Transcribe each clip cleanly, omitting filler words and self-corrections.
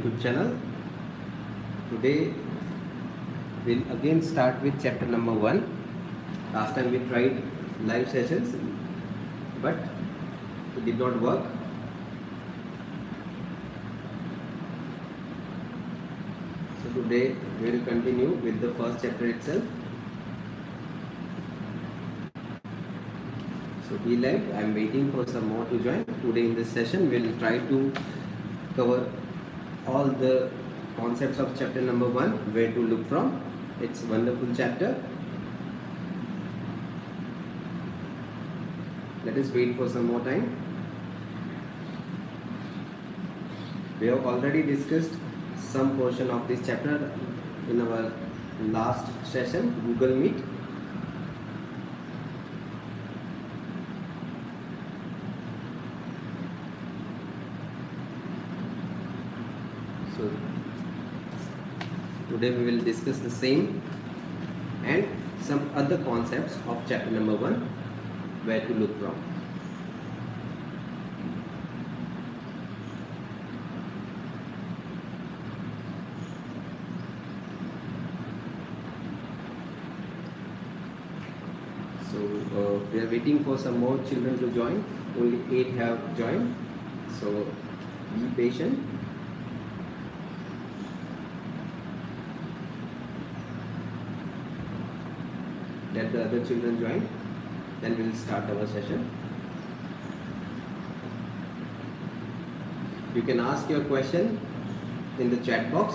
YouTube channel. Today we'll again start with chapter number 1. Last time we tried live sessions but it did not work. So today we will continue with the first chapter itself. So be live. I am waiting for some more to join. Today in this session we will try to cover all the concepts of chapter number 1, where to look from. It's a wonderful chapter. Let us wait for some more time. We have already discussed some portion of this chapter in our last session, Google Meet. So today we will discuss the same and some other concepts of chapter number 1, where to look from. So we are waiting for some more children to join. Only 8 have joined. So be patient. Let the other children join, then we will start our session. You can ask your question in the chat box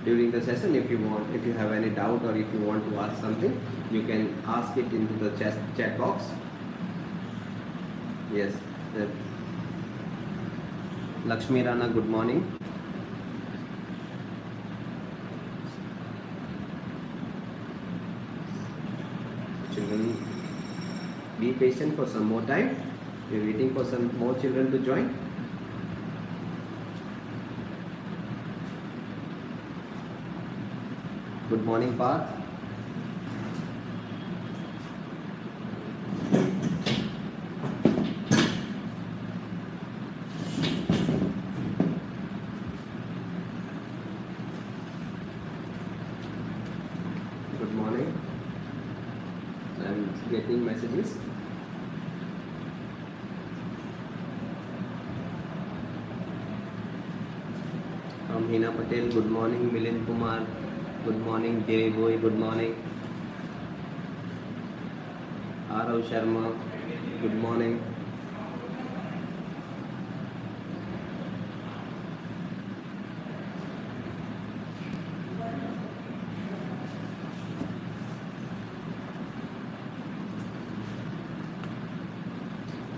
during the session if you want. If you have any doubt or if you want to ask something, you can ask it into the chat box. Yes. Lakshmi Rana, good morning. Children, be patient for some more time. We are waiting for some more children to join. Good morning, Parth. Good morning. I'm getting messages. From Hina Patel, good morning. Milind Kumar, good morning. Devi Boy, good morning. Arav Sharma, good morning.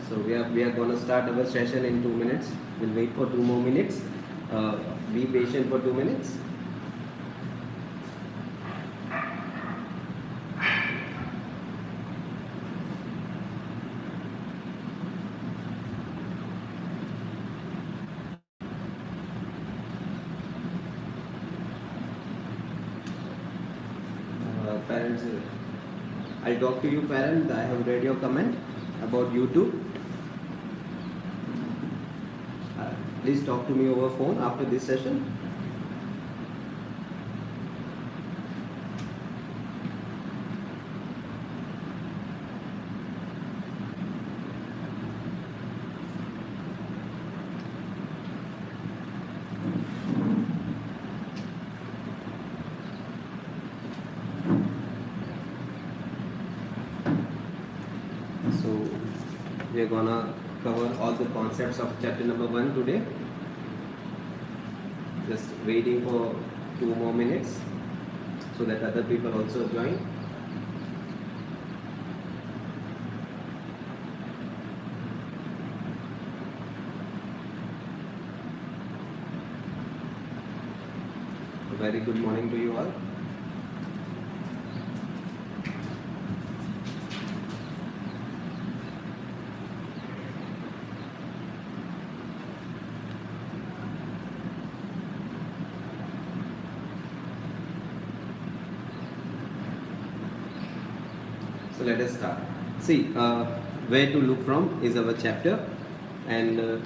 So we are going to start our session in 2 minutes. We'll wait for 2 more minutes. Be patient for 2 minutes. Parents, I'll talk to you parents. I have read your comment about YouTube. Please talk to me over phone after this session. So we are gonna cover all the concepts of chapter number 1 today. Just waiting for 2 more minutes so that other people also join. A very good morning to you all. So let us start. See, where to look from is our chapter, and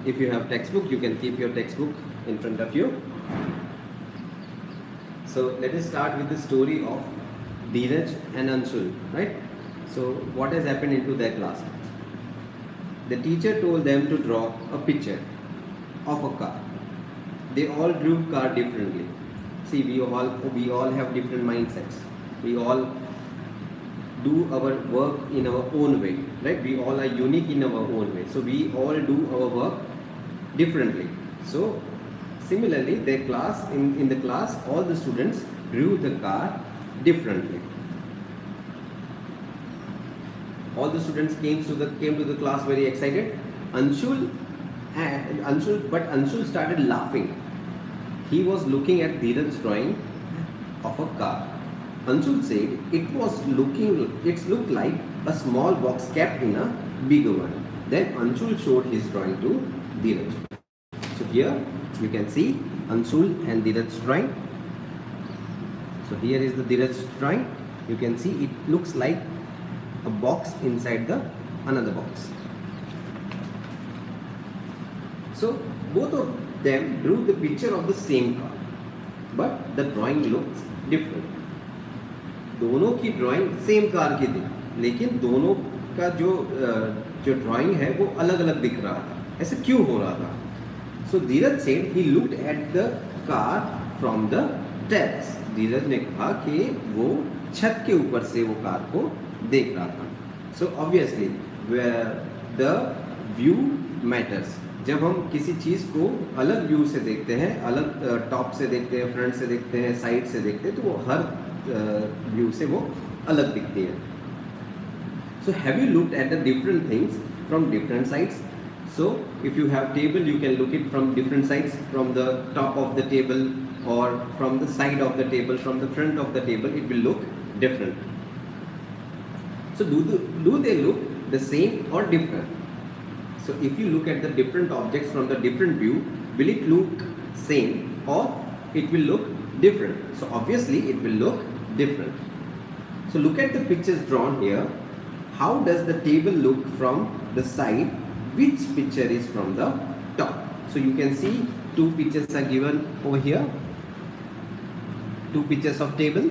If you have textbook, you can keep your textbook in front of you. So let us start with the story of Dheeraj and Anshul, right? So what has happened into their class? The teacher told them to draw a picture of a car. They all drew car differently. See, we all have different mindsets. We all do our work in our own way, right? We all are unique in our own way. So we all do our work differently. So similarly, their class, in the class, all the students drew the car differently. All the students came to the class very excited. Anshul started laughing. He was looking at Dheeraj's drawing of a car. Anshul said it looked like a small box kept in a bigger one. Then Anshul showed his drawing to Dheeraj. So here you can see Anshul and Dheeraj's drawing. So here is the Dheeraj's drawing. You can see it looks like a box inside another box. So both of them drew the picture of the same car, but the drawing looks different. दोनों की drawing same car की थी, लेकिन दोनों का जो drawing है वो अलग अलग दिख रहा था. ऐसे क्यों हो रहा था? So Dheeraj said he looked at the car from the terrace. धीरज ने कहा कि वो छत के ऊपर से वो कार को देख रहा था. So obviously the view matters. जब हम किसी चीज़ को अलग व्यू से देखते हैं, अलग टॉप से देखते हैं, फ्रंट से देखते हैं, साइड से देखते हैं, तो वो हर व्यू से वो अलग दिखती है. So have you looked at the different things from different sides? So if you have table, you can look it from different sides, from the top of the table or from the side of the table, from the front of the table, it will look different. So do they look the same or different? So if you look at the different objects from the different view, will it look same or it will look different? So obviously it will look different. So look at the pictures drawn here. How does the table look from the side? Which picture is from the top? So you can see two pictures are given over here. Two pictures of table.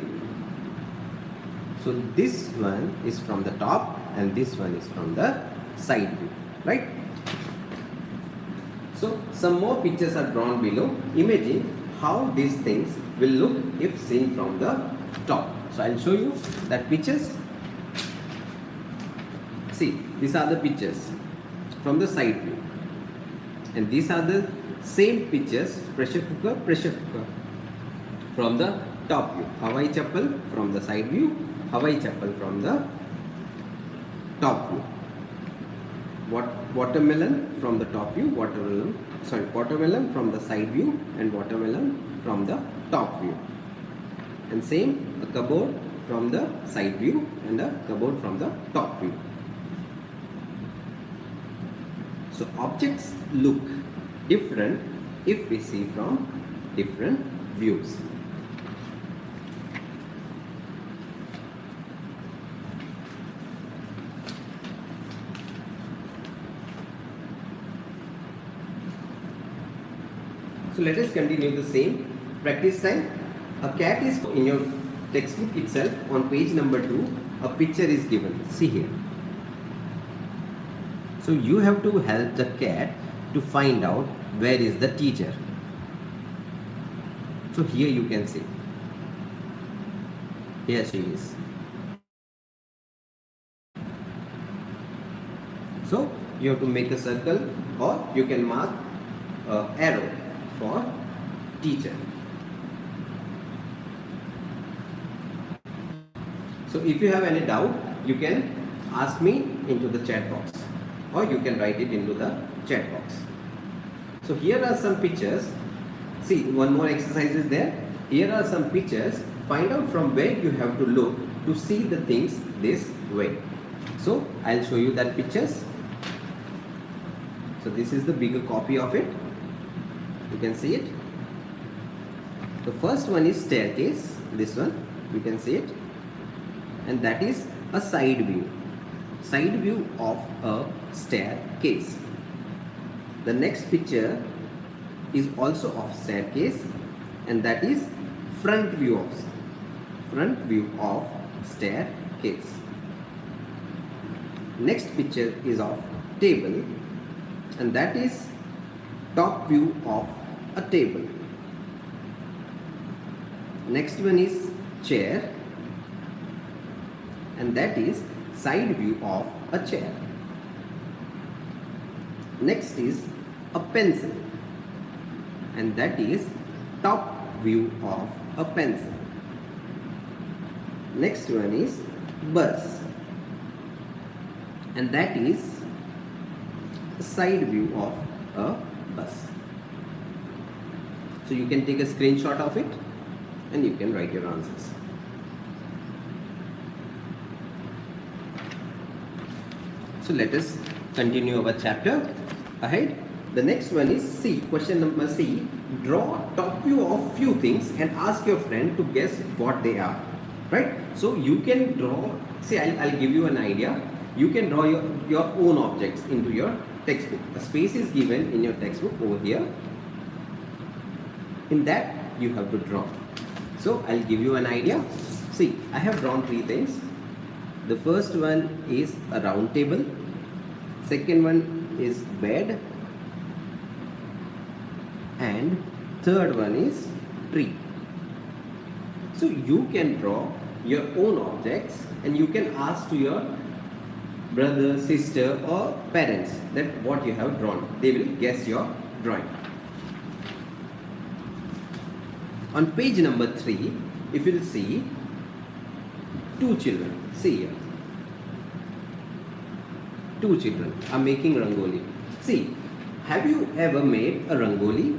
So this one is from the top and this one is from the side view, right? So some more pictures are drawn below. Imagine how these things will look if seen from the top. So I'll show you that pictures. See, these are the pictures from the side view, and these are the same pictures, pressure cooker from the top view, Hawaii chappal from the side view, Hawaii chappal from the top view, watermelon from the top view, watermelon from the side view, and watermelon from the top view. And same, a cupboard from the side view and a cupboard from the top view. So objects look different if we see from different views. So let us continue the same practice time. A cat is in your textbook itself on page number 2. A picture is given. See here. So you have to help the cat to find out where is the teacher. So here you can see. Here she is. So you have to make a circle, or you can mark arrow for teacher. So if you have any doubt, you can ask me into the chat box, or you can write it into the chat box. So here are some pictures. See, one more exercise is there. Here are some pictures. Find out from where you have to look to see the things this way. So I'll show you that pictures. So this is the bigger copy of it. You can see it. The first one is staircase. This one, you can see it. And that is a side view of a staircase. The next picture is also of staircase, and that is front view of staircase. Next picture is of table, and that is top view of a table. Next one is chair, and that is side view of a chair. Next is a pencil, and that is top view of a pencil. Next one is bus, and that is side view of a bus. So you can take a screenshot of it and you can write your answers. So let us continue our chapter ahead. The next one is C. Question number C. Draw top view of few things and ask your friend to guess what they are. Right? So you can draw, see, I'll give you an idea. You can draw your own objects into your textbook. A space is given in your textbook over here. In that you have to draw. So I'll give you an idea. See, I have drawn three things. The first one is a round table. Second one is bed. And third one is tree. So you can draw your own objects and you can ask to your brother, sister or parents that what you have drawn. They will guess your drawing. On page number 3, if you will see two children. See here. Two children are making rangoli. See, have you ever made a rangoli?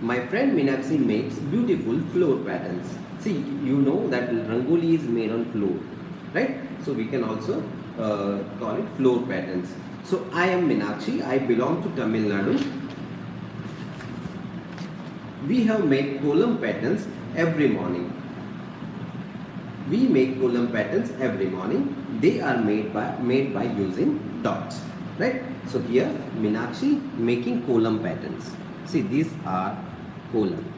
My friend Meenakshi makes beautiful floor patterns. See, you know that rangoli is made on floor, right? So we can also call it floor patterns. So I am Meenakshi. I belong to Tamil Nadu. We have made column patterns every morning. We make column patterns every morning. They are made by using dots, right? So here Meenakshi making column patterns. See, these are column.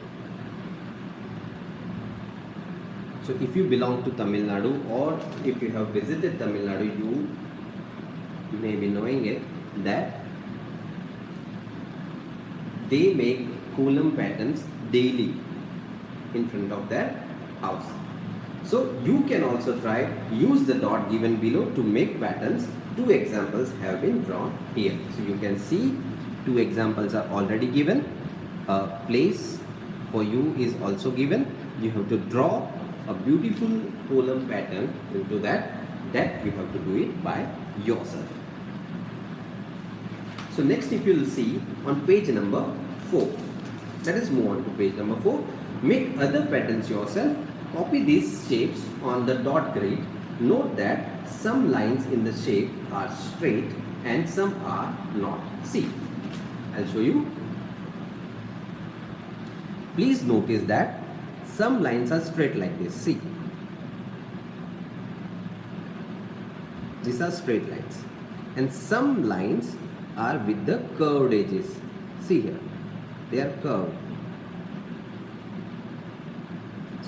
So if you belong to Tamil Nadu or if you have visited Tamil Nadu, you may be knowing it that they make column patterns daily in front of their house. So you can also try use the dot given below to make patterns. Two examples have been drawn here. So you can see two examples are already given. A place for you is also given. You have to draw a beautiful column pattern into that you have to do it by yourself. So next, if you will see on page number 4, let us move on to page number 4. Make other patterns yourself. Copy these shapes on the dot grid. Note that some lines in the shape are straight and some are not. See, I'll show you. Please notice that some lines are straight like this. See, these are straight lines, and some lines are with the curved edges. See here, they are curved.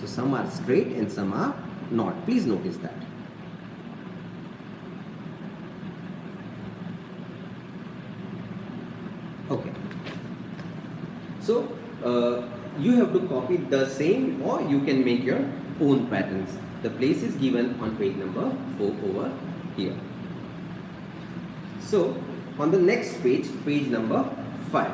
So some are straight and some are not. Please notice that. Okay. So you have to copy the same or you can make your own patterns. The place is given on page number 4 over here. So on the next page, page number 5,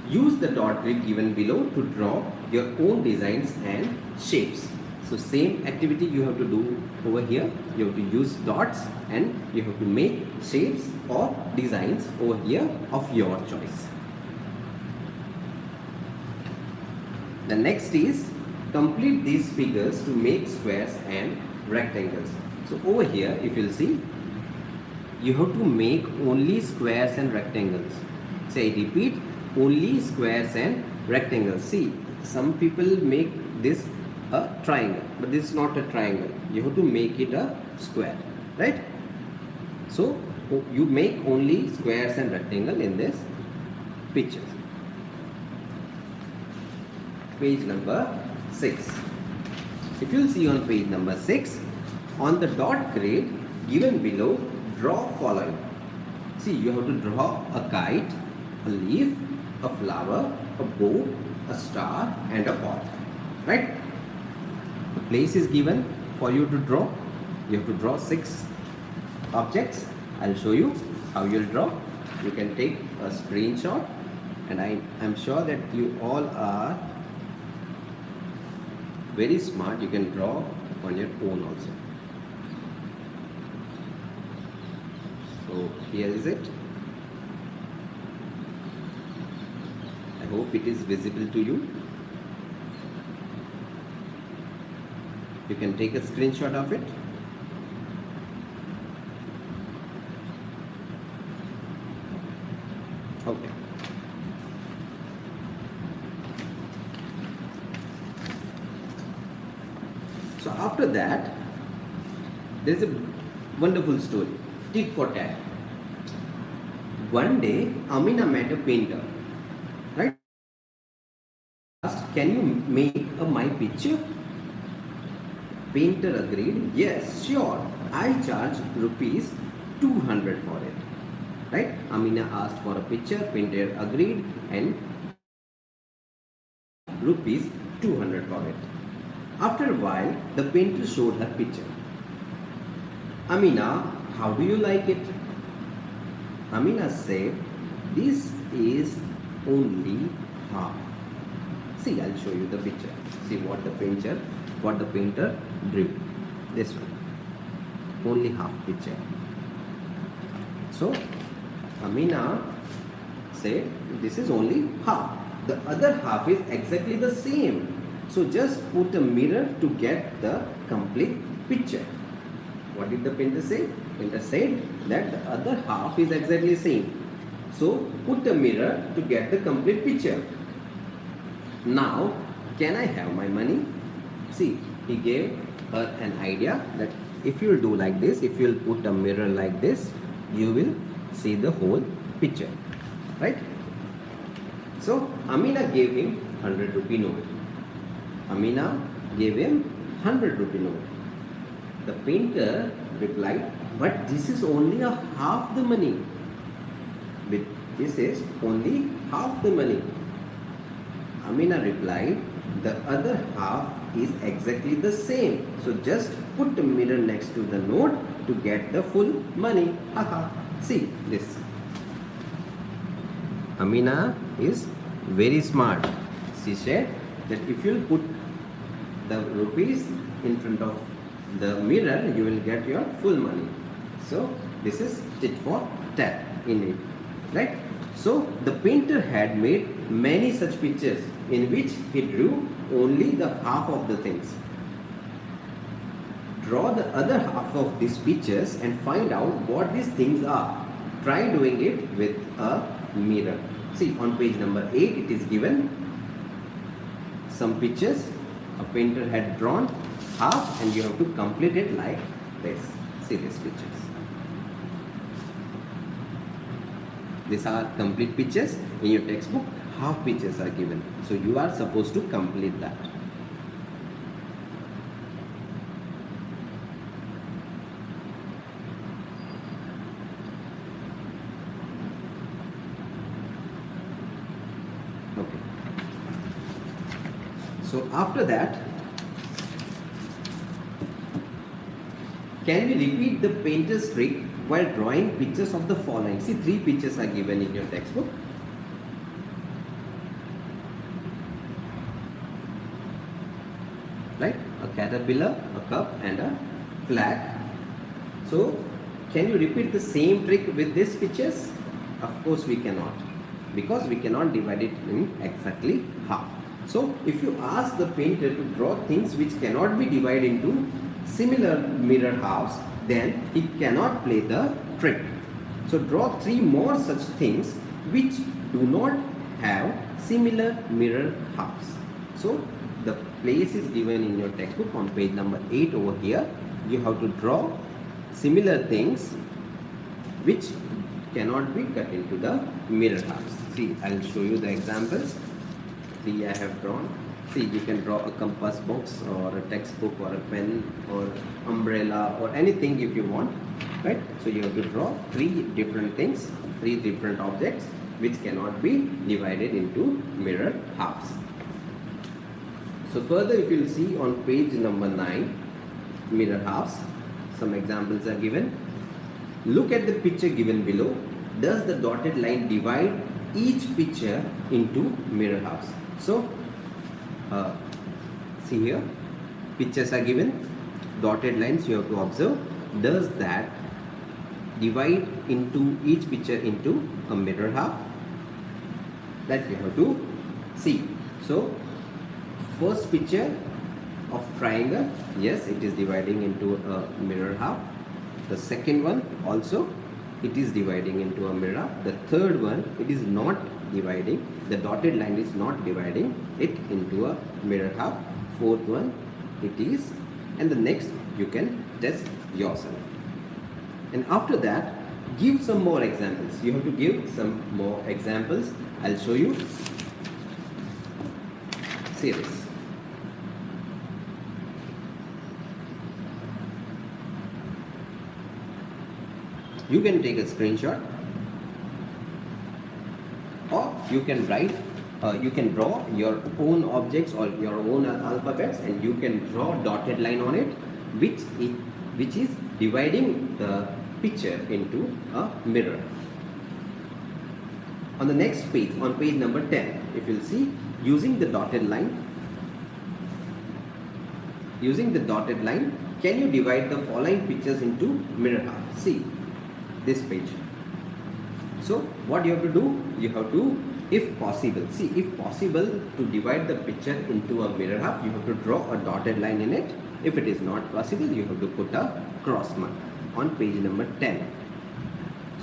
use the dot grid given below to draw your own designs and shapes. So same activity you have to do over here. You have to use dots and you have to make shapes or designs over here of your choice. The next is complete these figures to make squares and rectangles. So over here, if you'll see, you have to make only squares and rectangles. Say, I repeat, only squares and rectangles. See, some people make this a triangle, but this is not a triangle. You have to make it a square, right? So you make only squares and rectangle in this pictures. Page number 6. If you'll see on page number 6, on the dot grid given below, draw following. See, you have to draw a kite, a leaf, a flower, a boat, a star and a pot. Right? The place is given for you to draw. You have to draw 6 objects. I'll show you how you'll draw. You can take a screenshot, and I'm sure that you all are very smart. You can draw on your own also. So here is it. I hope it is visible to you. You can take a screenshot of it. Okay. So after that, there is a wonderful story. Tit for tat. One day, Amina met a painter. Right? Asked, "Can you make my picture?" Painter agreed, "Yes, sure. I charge rupees 200 for it." Right? Amina asked for a picture. Painter agreed and rupees 200 for it. After a while, the painter showed her picture. "Amina, how do you like it?" Amina said, "This is only half." See, I'll show you the picture. See what the painter drew. This one. Only half picture. So, Amina said, "This is only half. The other half is exactly the same. So just put a mirror to get the complete picture." What did the painter say? Painter said that the other half is exactly the same. So put a mirror to get the complete picture. Now, can I have my money? See, he gave her an idea that if you will do like this, if you will put a mirror like this, you will see the whole picture. Right? So Amina gave him 100 rupee note. Amina gave him 100 rupee note. The painter replied, "But this is only a half the money. This is only half the money." Amina replied, "The other half is exactly the same. So just put a mirror next to the note to get the full money." Haha. See this. Amina is very smart. She said that if you put the rupees in front of the mirror, you will get your full money. So this is tit for tat in it, right? So the painter had made many such pictures in which he drew only the half of the things. Draw the other half of these pictures and find out what these things are. Try doing it with a mirror. See, on page number 8 it is given some pictures. A painter had drawn half and you have to complete it like this. See these pictures. These are complete pictures. In your textbook, half pictures are given. So you are supposed to complete that. Okay. So after that, can we repeat the painter's trick while drawing pictures of the following? See, 3 pictures are given in your textbook. Right? A caterpillar, a cup and a flag. So, can you repeat the same trick with these pictures? Of course we cannot, because we cannot divide it in exactly half. So, if you ask the painter to draw things which cannot be divided into similar mirror halves, then he cannot play the trick. So draw 3 more such things which do not have similar mirror halves. So the place is given in your textbook on page number 8 over here. You have to draw similar things which cannot be cut into the mirror halves. See, I'll show you the examples. 3 I have drawn. See, you can draw a compass box or a textbook or a pen or umbrella or anything if you want, right? So you have to draw 3 different things, 3 different objects which cannot be divided into mirror halves. So further, if you'll see on page number 9, mirror halves, some examples are given. Look at the picture given below. Does the dotted line divide each picture into mirror halves? So see here, pictures are given, dotted lines you have to observe. Does that divide into each picture into a mirror half? That you have to see. So first picture of triangle, yes, it is dividing into a mirror half. The second one also, it is dividing into a mirror half. The third one, it is not dividing, the dotted line is not dividing it into a mirror half. Fourth one, it is, and the next you can test yourself. And after that, give some more examples. You have to give some more examples. I'll show you. See this. You can take a screenshot, or you can write, you can draw your own objects or your own alphabets, and you can draw dotted line on it, which is dividing the picture into a mirror. On the next page, on page number 10, if you'll see, using the dotted line, can you divide the following pictures into mirror half? See this page. So what you have to do, you have to, if possible, see, if possible, to divide the picture into a mirror half, you have to draw a dotted line in it. If it is not possible, you have to put a cross mark on page number 10.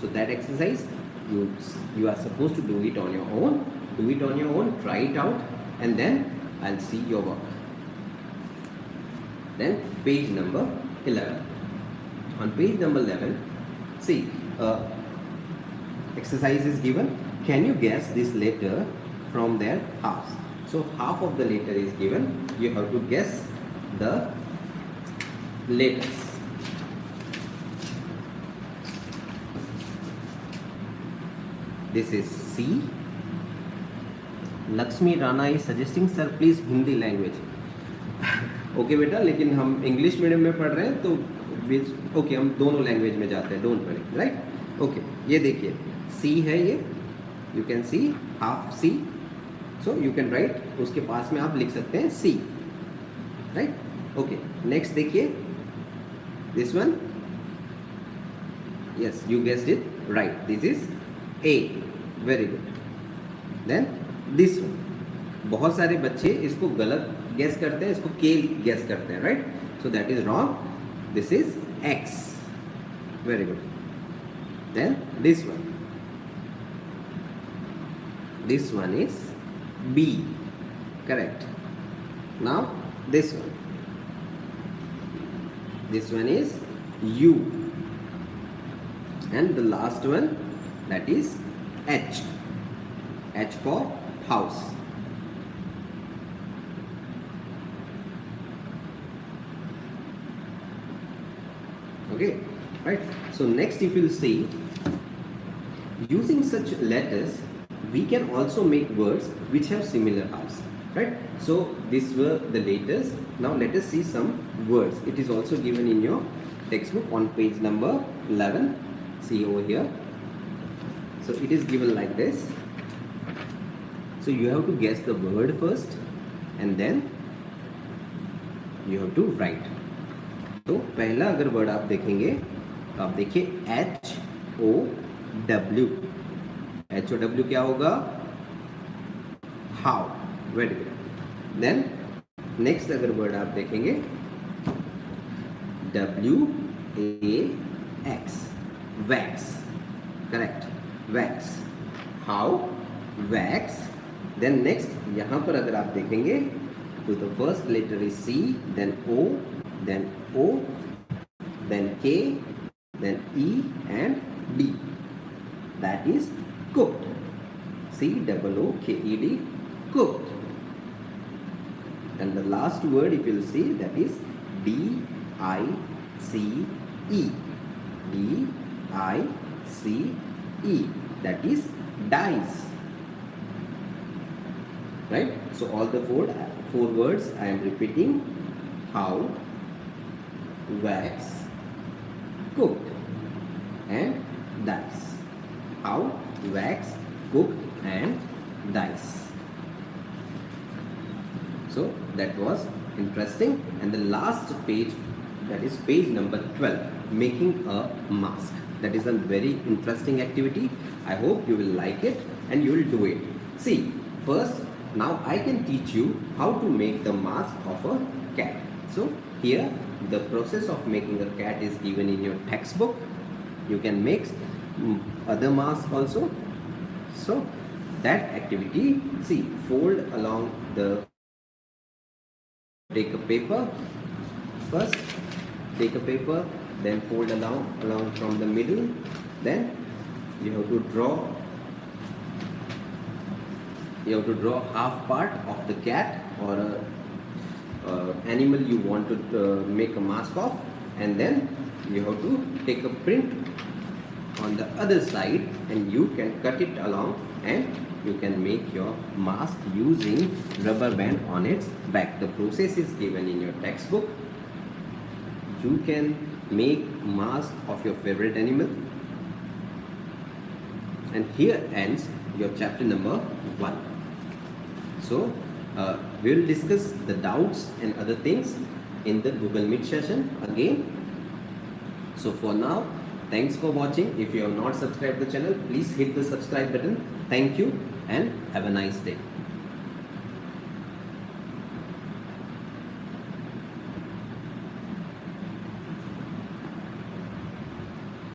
So that exercise, you are supposed to do it on your own. Do it on your own, try it out, and then I'll see your work. Then page number 11. On page number 11, see, exercise is given. Can you guess this letter from their halves? So half of the letter is given. You have to guess the letters. This is C. Lakshmi Rana is suggesting, sir, please Hindi language. Okay बेटा, लेकिन हम English medium में पढ़ रहे हैं तो okay हम दोनों लैंग्वेज में जाते हैं, डोंट वरी, राइट? ओके, ये देखिए सी है, ये you can see half C, so you can write, उसके पास में आप लिख सकते हैं सी, राइट? ओके, नेक्स्ट देखिए this one, yes you guessed it right, this is A, very good. Then this one, बहुत सारे बच्चे इसको गलत गेस करते हैं, इसको के गेस करते हैं, right? So that is wrong, this is X, very good. Then this one is B, correct? Now this one is U, and the last one, that is H for house. Okay, right? So next, if you'll see, using such letters, we can also make words which have similar halves, right? So these were the letters. Now let us see some words. It is also given in your textbook on page number 11. See over here. So it is given like this. So you have to guess the word first, and then you have to write. तो पहला अगर word आप देखेंगे तो आप देखिए HOW. HOW क्या होगा? How, very good. Then next अगर वर्ड आप देखेंगे WAX, wax, correct, wax, how, wax. Then next यहाँ पर अगर आप देखेंगे तो the first letter is C, then O, then O, then K, then E and D. That is cooked. C-O-O-K-E-D, cooked. And the last word, if you'll see, that is D-I-C-E. D-I-C-E. That is dice. Right? So all the four words I am repeating: how, wax, cooked, and dice. How, wax, cooked, and dice. So that was interesting. And the last page, that is page number 12, making a mask. That is a very interesting activity. I hope you will like it and you will do it. See, first, now I can teach you how to make the mask of a cat. So here the process of making a cat is given in your textbook. You can make other masks also. So that activity, see, fold along the, take a paper first, take a paper, then fold along from the middle, then you have to draw half part of the cat or animal you want to make a mask of, and then you have to take a print on the other side and you can cut it along and you can make your mask using rubber band on its back. The process is given in your textbook. You can make mask of your favorite animal. And here ends your chapter number 1. So we will discuss the doubts and other things in the Google Meet session again. So for now, thanks for watching. If you have not subscribed the channel, please hit the subscribe button. Thank you and have a nice day.